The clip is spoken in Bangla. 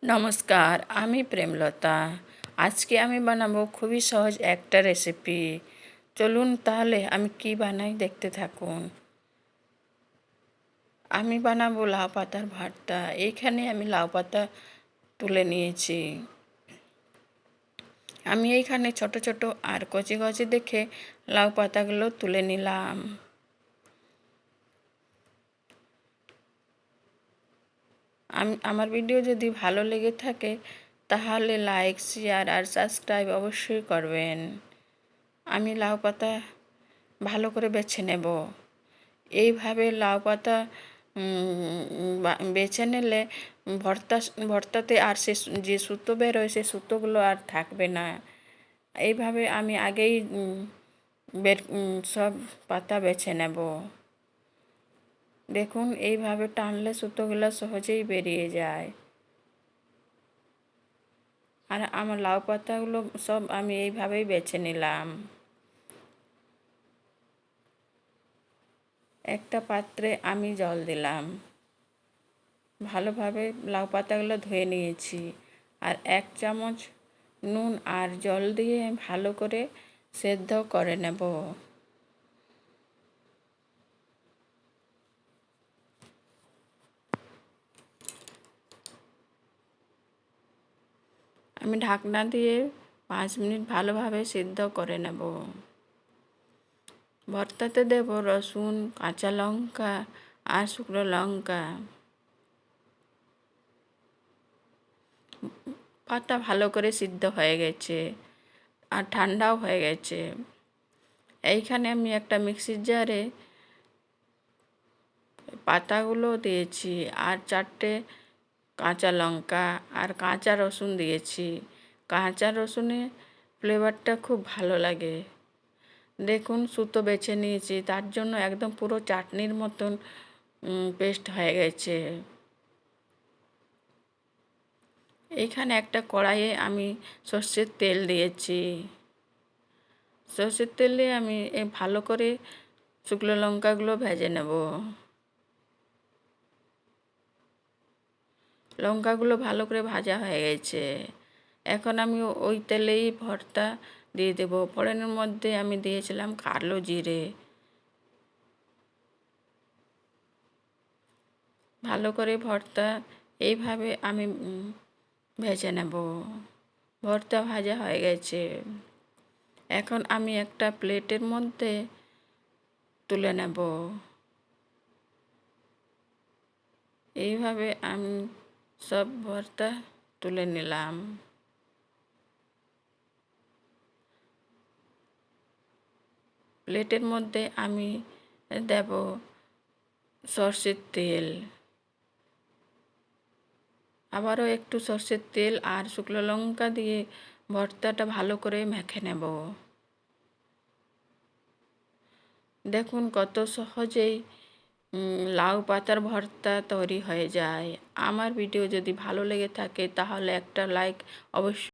নমস্কার, আমি প্রেমলতা। আজকে আমি বানাবো খুবই সহজ একটা রেসিপি। চলুন তাহলে আমি কি বানাই দেখতে থাকুন। আমি বানাবো লাউ পাতার ভর্তা। এইখানে আমি লাউ পাতা তুলে নিয়েছি। আমি এইখানে ছোট ছোট আর কচি কচি দেখে লাউ পাতাগুলো তুলে নিলাম। আমার ভিডিও যদি ভালো লেগে থাকে তাহলে লাইক, শেয়ার আর সাবস্ক্রাইব অবশ্যই করবেন। আমি লাউ পাতা ভালো করে বেছে নেব। এইভাবে লাউ পাতা বেছে নিলে ভর্তাতে আর যে সুতো বেরোয় সে সুতোগুলো আর থাকবে না। এইভাবে আমি আগেই সব পাতা বেছে নেব। দেখুন, এইভাবে টানলে সুতোগুলো সহজেই বেরিয়ে যায়। আর আমার লাউ পাতাগুলো সব আমি এইভাবেই বেছে নিলাম। একটা পাত্রে আমি জল দিলাম। ভালোভাবে লাউ পাতাগুলো ধুয়ে নিয়েছি। আর 1 চামচ নুন আর জল দিয়ে ভালো করে সেদ্ধ করে নেব। আমি ঢাকনা দিয়ে 5 মিনিট ভালোভাবে সিদ্ধ করে নেব। ভর্তাতে দেব রসুন, কাঁচা লঙ্কা আর শুকনো লঙ্কা। পাতা ভালো করে সিদ্ধ হয়ে গেছে আর ঠান্ডাও হয়ে গেছে। এইখানে আমি একটা মিক্সির জারে পাতাগুলো দিয়েছি আর 4টে কাঁচা লঙ্কা আর কাঁচা রসুন দিয়েছি। কাঁচা রসুনে ফ্লেভারটা খুব ভালো লাগে। দেখুন, সুতো বেছে নিয়েছি, তার জন্য একদম পুরো চাটনির মতন পেস্ট হয়ে গেছে। এইখানে একটা কড়াইয়ে আমি সর্ষের তেল দিয়েছি। সর্ষের তেলে আমি ভালো করে শুকনো লঙ্কাগুলো ভেজে নেব। লঙ্কাগুলো ভালো করে ভাজা হয়ে গেছে। এখন আমি ওই তেলেই ভর্তা দিয়ে দেবো। ফোড়নের মধ্যে আমি দিয়েছিলাম কালো জিরে। ভালো করে ভর্তা এইভাবে আমি ভেজে নেব। ভর্তা ভাজা হয়ে গেছে। এখন আমি একটা প্লেটের মধ্যে তুলে নেব। এইভাবে আমি সব ভর্তা তুলে নিলাম। প্লেটের মধ্যে আমি দেব সর্ষের তেল। আবারও একটু সর্ষের তেল আর শুকনো লঙ্কা দিয়ে ভর্তাটা ভালো করে মেখে নেব। দেখুন, কত সহজেই লাউ পাতার ভর্তা তৈরি হয়ে যায়। আমার ভিডিও যদি ভালো লেগে থাকে তাহলে একটা লাইক অবশ্যই